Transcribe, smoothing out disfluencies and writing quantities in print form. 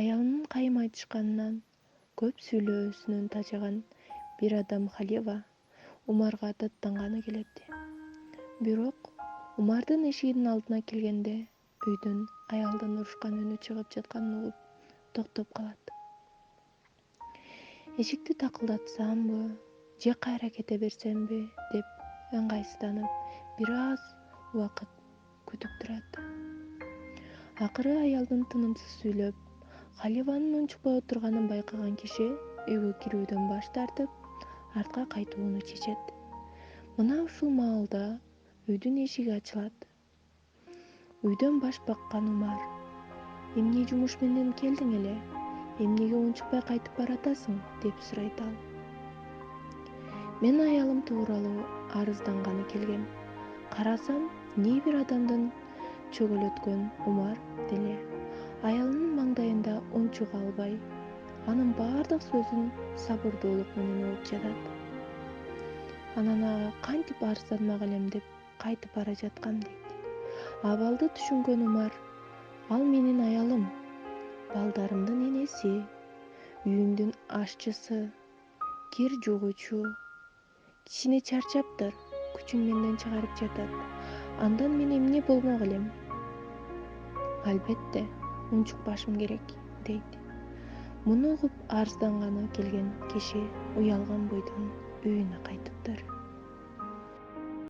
Аялынын кайым айтышканынан көп сүйлөөсүнөн тажаган бир адам Халева Умарга даттанганы келет. Бирок Умардын эшигинин алдына келгенде үйдөн аялдын урушкан үнү чыгып жатканын угуп токтоп калат. Эшикти такылдатсамбы же кайра кете берсемби деп ыңгайсызданып бир аз убакыт күтүп турат. Акыры аялдын тынымсыз сүйлөп, Халеванын унчукпай отурганын байкаган киши үйгө кирүүдөн баш тартып, артка кайтууну чечет. Мына ушул маалда үйдүн эшиги ачылат. Үйдөн баш баккан Умар: "Эмне жумуш менен келдиң эле? Эмнеге унчукпай кайтып баратасың?" деп сурайт ал. "Мен аялым тууралуу арызданганы келгем. Карасам, не бир адамдын чөгөлөткөн Умар деле аялынын маңдайында унчук албай, анын бардык сөзүн сабырдуулук менен угуп жатат. Анан ага кантип арызданмак элем деп кайтып бара жаткам дейт. Абалды түшүнгөн Умар: "Ал менин аялым, балдарымдын энеси, үйүмдүн ашчысы, кир жугуучу. Кичине чарчаптыр, күчүн менден чыгарып жатат. Андан мен эмне болмок элем? Албетте, унчукпашым керек" дейт. Муну угуп арызданганы келген киши уялган бойдон үйүнө кайтыптыр.